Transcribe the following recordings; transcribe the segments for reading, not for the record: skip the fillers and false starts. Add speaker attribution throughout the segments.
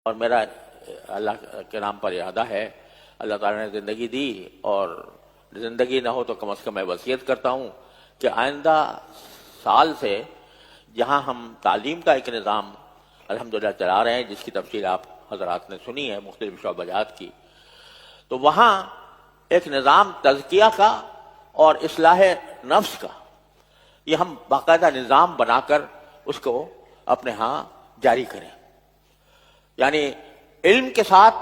Speaker 1: اور میرا اللہ کے نام پر ارادہ ہے، اللہ تعالیٰ نے زندگی دی اور زندگی نہ ہو تو کم از کم میں وصیت کرتا ہوں کہ آئندہ سال سے جہاں ہم تعلیم کا ایک نظام الحمدللہ چلا رہے ہیں، جس کی تفصیل آپ حضرات نے سنی ہے مختلف شعبہ جات کی، تو وہاں ایک نظام تزکیہ کا اور اصلاح نفس کا یہ ہم باقاعدہ نظام بنا کر اس کو اپنے ہاں جاری کریں۔ یعنی علم کے ساتھ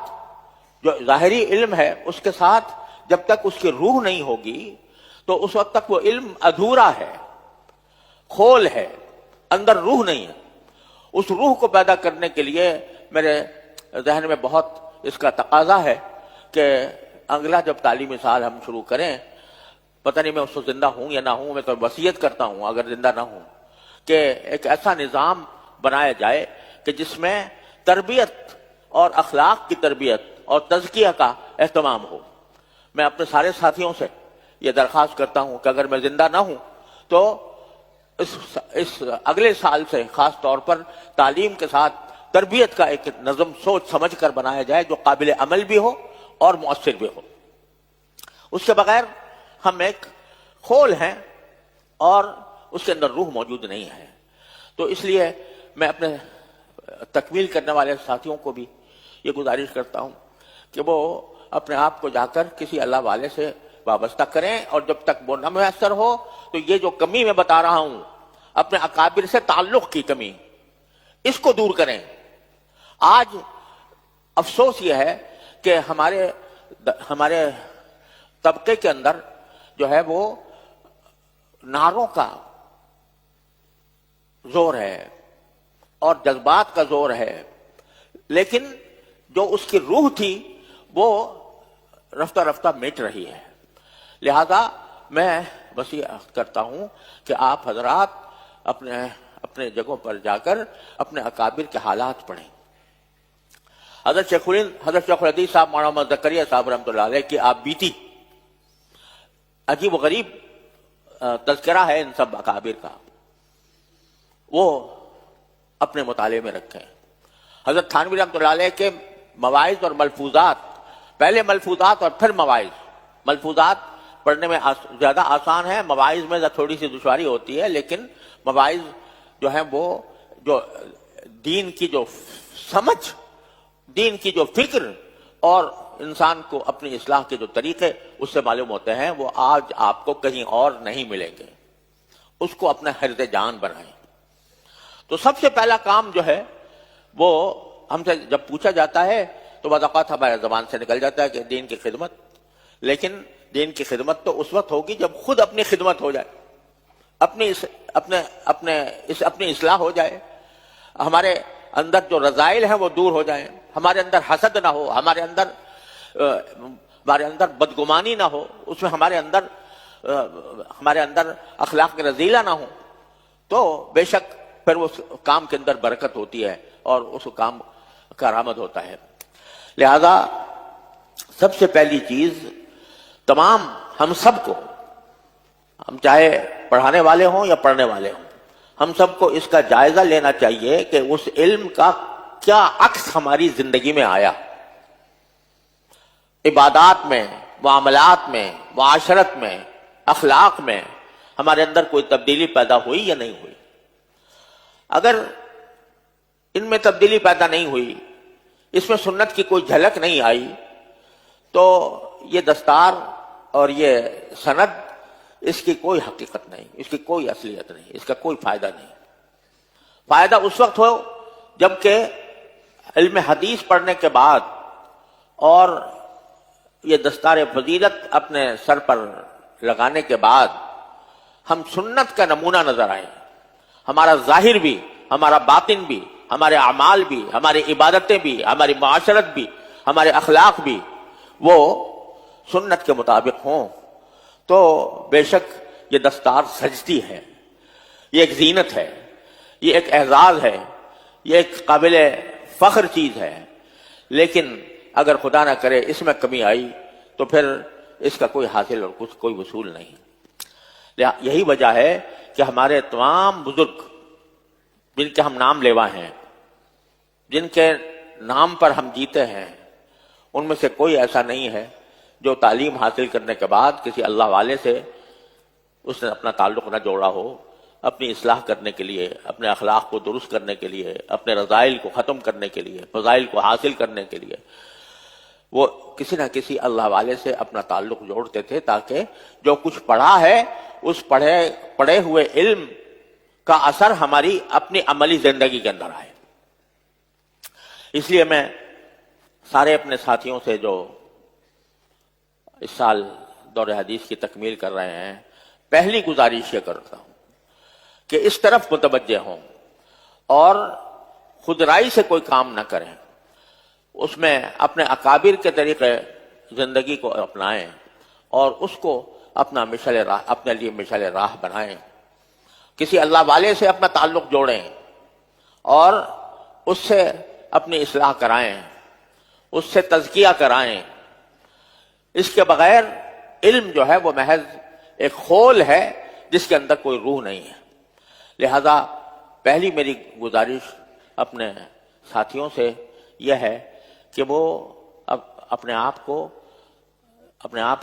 Speaker 1: جو ظاہری علم ہے اس کے ساتھ جب تک اس کی روح نہیں ہوگی تو اس وقت تک وہ علم ادھورا ہے، کھول ہے، اندر روح نہیں ہے۔ اس روح کو پیدا کرنے کے لیے میرے ذہن میں بہت اس کا تقاضا ہے کہ اگلا جب تعلیمی سال ہم شروع کریں، پتہ نہیں میں اس وقت زندہ ہوں یا نہ ہوں، میں تو وصیت کرتا ہوں اگر زندہ نہ ہوں کہ ایک ایسا نظام بنایا جائے کہ جس میں تربیت اور اخلاق کی تربیت اور تزکیہ کا اہتمام ہو۔ میں اپنے سارے ساتھیوں سے یہ درخواست کرتا ہوں کہ اگر میں زندہ نہ ہوں تو اس اگلے سال سے خاص طور پر تعلیم کے ساتھ تربیت کا ایک نظم سوچ سمجھ کر بنایا جائے جو قابل عمل بھی ہو اور مؤثر بھی ہو۔ اس کے بغیر ہم ایک کھول ہیں اور اس کے اندر روح موجود نہیں ہے۔ تو اس لیے میں اپنے تکمیل کرنے والے ساتھیوں کو بھی یہ گزارش کرتا ہوں کہ وہ اپنے آپ کو جا کر کسی اللہ والے سے وابستہ کریں، اور جب تک وہ نہ میسر ہو تو یہ جو کمی میں بتا رہا ہوں اپنے اکابر سے تعلق کی کمی، اس کو دور کریں۔ آج افسوس یہ ہے کہ ہمارے طبقے کے اندر جو ہے وہ نعروں کا زور ہے اور جذبات کا زور ہے، لیکن جو اس کی روح تھی وہ رفتہ رفتہ مٹ رہی ہے۔ لہذا میں وصیت کرتا ہوں کہ آپ حضرات اپنے جگہوں پر جا کر اپنے اکابر کے حالات پڑھیں۔ حضرت شیخ الحدیث صاحب مولانا محمد زکریا صاحب رحمۃ اللہ علیہ کی آپ بیتی عجیب و غریب تذکرہ ہے ان سب اکابر کا، وہ اپنے مطالعے میں رکھیں۔ حضرت تھانوی رحمۃ اللہ علیہ کے مواعظ اور ملفوظات، پہلے ملفوظات اور پھر مواعظ، ملفوظات پڑھنے میں زیادہ آسان ہے، مواعظ میں تھوڑی سی دشواری ہوتی ہے، لیکن مواعظ جو ہیں وہ جو دین کی جو سمجھ، دین کی جو فکر اور انسان کو اپنی اصلاح کے جو طریقے اس سے معلوم ہوتے ہیں، وہ آج آپ کو کہیں اور نہیں ملیں گے۔ اس کو اپنا حرز جان بنائیں۔ تو سب سے پہلا کام جو ہے وہ ہم سے جب پوچھا جاتا ہے تو بعض اوقات ہمارے زبان سے نکل جاتا ہے کہ دین کی خدمت، لیکن دین کی خدمت تو اس وقت ہوگی جب خود اپنی خدمت ہو جائے، اپنی اصلاح ہو جائے، ہمارے اندر جو رذائل ہیں وہ دور ہو جائیں، ہمارے اندر حسد نہ ہو، ہمارے اندر بدگمانی نہ ہو، اس میں ہمارے اندر اخلاق رذیلہ نہ ہو، تو بے شک پھر اس کام کے اندر برکت ہوتی ہے اور اس کام کا کارآمد ہوتا ہے۔ لہذا سب سے پہلی چیز تمام ہم سب کو، ہم چاہے پڑھانے والے ہوں یا پڑھنے والے ہوں، ہم سب کو اس کا جائزہ لینا چاہیے کہ اس علم کا کیا عکس ہماری زندگی میں آیا، عبادات میں، معاملات میں، معاشرت میں، اخلاق میں ہمارے اندر کوئی تبدیلی پیدا ہوئی یا نہیں ہوئی۔ اگر ان میں تبدیلی پیدا نہیں ہوئی، اس میں سنت کی کوئی جھلک نہیں آئی، تو یہ دستار اور یہ سند، اس کی کوئی حقیقت نہیں، اس کی کوئی اصلیت نہیں، اس کا کوئی فائدہ نہیں۔ فائدہ اس وقت ہو جبکہ علم حدیث پڑھنے کے بعد اور یہ دستار فضیلت اپنے سر پر لگانے کے بعد ہم سنت کا نمونہ نظر آئے، ہمارا ظاہر بھی، ہمارا باطن بھی، ہمارے اعمال بھی، ہماری عبادتیں بھی، ہماری معاشرت بھی، ہمارے اخلاق بھی وہ سنت کے مطابق ہوں، تو بے شک یہ دستار سجتی ہے، یہ ایک زینت ہے، یہ ایک اعزاز ہے، یہ ایک قابل فخر چیز ہے۔ لیکن اگر خدا نہ کرے اس میں کمی آئی تو پھر اس کا کوئی حاصل اور کوئی وصول نہیں۔ یہی وجہ ہے کہ ہمارے تمام بزرگ جن کے ہم نام لیوا ہیں، جن کے نام پر ہم جیتے ہیں ان میں سے کوئی ایسا نہیں ہے جو تعلیم حاصل کرنے کے بعد کسی اللہ والے سے اس نے اپنا تعلق نہ جوڑا ہو، اپنی اصلاح کرنے کے لیے، اپنے اخلاق کو درست کرنے کے لیے، اپنے رذائل کو ختم کرنے کے لیے، فضائل کو حاصل کرنے کے لیے وہ کسی نہ کسی اللہ والے سے اپنا تعلق جوڑتے تھے، تاکہ جو کچھ پڑھا ہے اس پڑھے ہوئے علم کا اثر ہماری اپنی عملی زندگی کے اندر آئے۔ اس لیے میں سارے اپنے ساتھیوں سے جو اس سال دور حدیث کی تکمیل کر رہے ہیں، پہلی گزارش یہ کرتا ہوں کہ اس طرف متوجہ ہوں اور خود رائے سے کوئی کام نہ کریں، اس میں اپنے اکابر کے طریقے زندگی کو اپنائیں اور اس کو اپنے لیے مشعل راہ بنائیں، کسی اللہ والے سے اپنا تعلق جوڑیں اور اس سے اپنی اصلاح کرائیں، اس سے تزکیہ کرائیں۔ اس کے بغیر علم جو ہے وہ محض ایک خول ہے جس کے اندر کوئی روح نہیں ہے۔ لہذا پہلی میری گزارش اپنے ساتھیوں سے یہ ہے کہ وہ اپنے آپ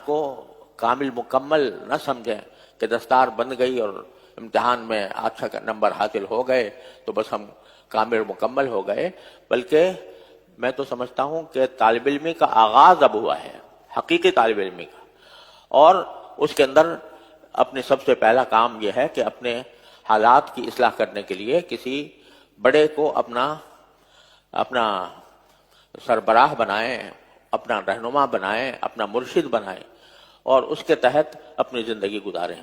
Speaker 1: کو کامل مکمل نہ سمجھیں کہ دستار بن گئی اور امتحان میں اچھا نمبر حاصل ہو گئے تو بس ہم کامل مکمل ہو گئے، بلکہ میں تو سمجھتا ہوں کہ طالب علمی کا آغاز اب ہوا ہے، حقیقی طالب علمی کا، اور اس کے اندر اپنے سب سے پہلا کام یہ ہے کہ اپنے حالات کی اصلاح کرنے کے لیے کسی بڑے کو اپنا سربراہ بنائیں، اپنا رہنما بنائیں، اپنا مرشد بنائیں اور اس کے تحت اپنی زندگی گزاریں۔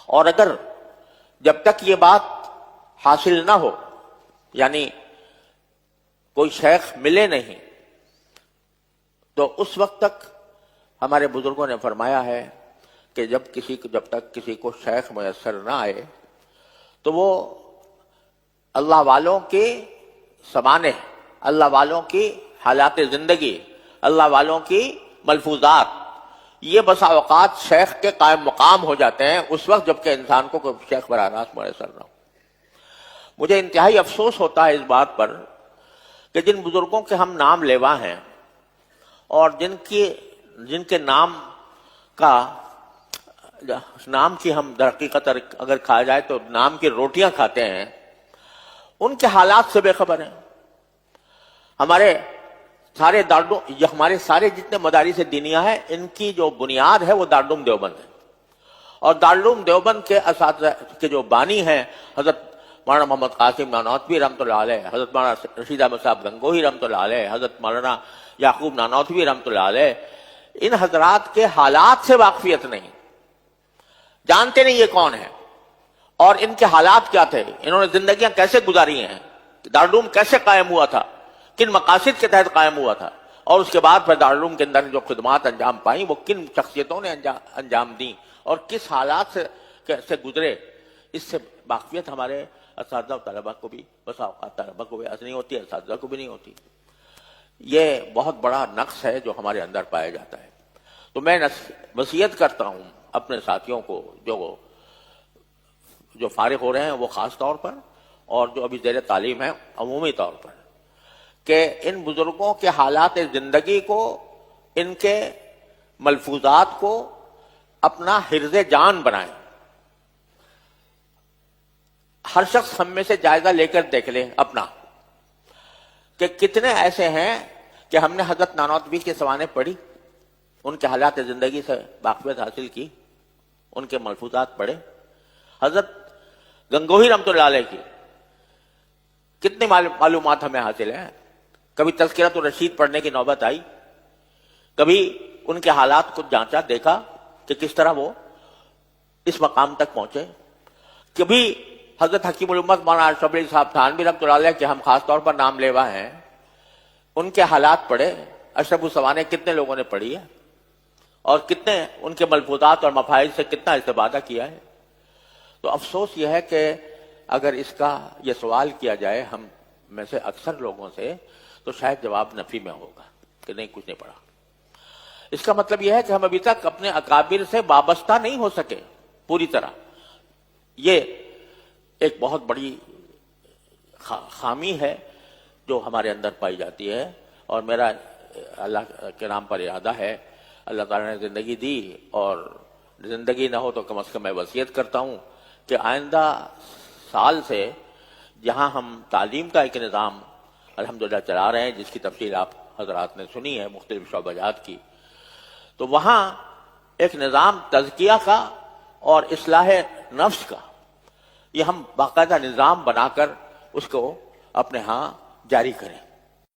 Speaker 1: اور اگر جب تک یہ بات حاصل نہ ہو، یعنی کوئی شیخ ملے نہیں، تو اس وقت تک ہمارے بزرگوں نے فرمایا ہے کہ جب تک کسی کو شیخ میسر نہ آئے تو وہ اللہ والوں کے سوانح، اللہ والوں کی حالات زندگی، اللہ والوں کی ملفوظات، یہ بسا اوقات شیخ کے قائم مقام ہو جاتے ہیں اس وقت جبکہ انسان کو کوئی شیخ براہ راست میسر نہ ہو۔ مجھے انتہائی افسوس ہوتا ہے اس بات پر کہ جن بزرگوں کے ہم نام لیوا ہیں اور جن کے نام کی ہم در حقیقت اگر کھا جائے تو نام کی روٹیاں کھاتے ہیں، ان کے حالات سے بے خبر ہیں۔ ہمارے سارے جتنے مدارس دینیہ ہیں، ان کی جو بنیاد ہے وہ دارالعلوم دیوبند ہے، اور دارالعلوم دیوبند کے اساتذہ کے جو بانی ہیں حضرت مولانا محمد قاسم نانوتوی رحمۃ اللہ علیہ، حضرت مولانا رشید احمد صاحب گنگوہی رحمۃ اللہ علیہ، حضرت مولانا یعقوب نانوتوی رحمۃ اللہ علیہ، ان حضرات کے حالات سے واقفیت نہیں، جانتے نہیں یہ کون ہے اور ان کے حالات کیا تھے، انہوں نے زندگیاں کیسے گزاری ہیں، دارالعلوم کیسے قائم ہوا تھا، کن مقاصد کے تحت قائم ہوا تھا، اور اس کے بعد پھر دارالعلوم کے اندر جو خدمات انجام پائیں وہ کن شخصیتوں نے انجام دیں اور کس حالات سے گزرے، اس سے واقفیت ہمارے اساتذہ و طلبہ کو بھی، بسا اوقات طلبہ کو بھی نہیں ہوتی، اساتذہ کو بھی نہیں ہوتی۔ یہ بہت بڑا نقص ہے جو ہمارے اندر پایا جاتا ہے۔ تو میں وصیت کرتا ہوں اپنے ساتھیوں کو جو فارغ ہو رہے ہیں وہ خاص طور پر، اور جو ابھی زیر تعلیم ہیں عمومی طور پر، کہ ان بزرگوں کے حالات زندگی کو، ان کے ملفوظات کو اپنا حرز جان بنائیں۔ ہر شخص ہم میں سے جائزہ لے کر دیکھ لیں اپنا کہ کتنے ایسے ہیں کہ ہم نے حضرت نانوتوی کے سوانح پڑھی، ان کے حالات زندگی سے واقفیت حاصل کی، ان کے ملفوظات پڑھے، حضرت گنگوہی رحمۃ اللہ علیہ کی کتنی معلومات ہمیں حاصل ہیں۔ کبھی تذکرۃ الرشید پڑھنے کی نوبت آئی، کبھی ان کے حالات کو جانچا، دیکھا کہ کس طرح وہ اس مقام تک پہنچے، کبھی حضرت حکیم الامت مولانا اشرف علی صاحب تھانوی رحمۃ اللہ علیہ کے ہم خاص طور پر نام لیوا ہیں، ان کے حالات پڑھے، اشرف السوانح کتنے لوگوں نے پڑھی ہے اور کتنے ان کے ملفوظات اور مفاہیم سے کتنا استفادہ کیا ہے۔ تو افسوس یہ ہے کہ اگر اس کا یہ سوال کیا جائے ہم میں سے اکثر لوگوں سے تو شاید جواب نفی میں ہوگا کہ نہیں، کچھ نہیں پڑھا۔ اس کا مطلب یہ ہے کہ ہم ابھی تک اپنے اکابر سے وابستہ نہیں ہو سکے پوری طرح۔ یہ ایک بہت بڑی خامی ہے جو ہمارے اندر پائی جاتی ہے. اور میرا اللہ کے نام پر ارادہ ہے، اللہ تعالیٰ نے زندگی دی اور زندگی نہ ہو تو کم از کم میں وصیت کرتا ہوں کہ آئندہ سال سے جہاں ہم تعلیم کا ایک نظام الحمدللہ چلا رہے ہیں، جس کی تفصیل آپ حضرات نے سنی ہے مختلف شعبہ جات کی، تو وہاں ایک نظام تزکیہ کا اور اصلاح نفس کا، یہ ہم باقاعدہ نظام بنا کر اس کو اپنے ہاں جاری کریں.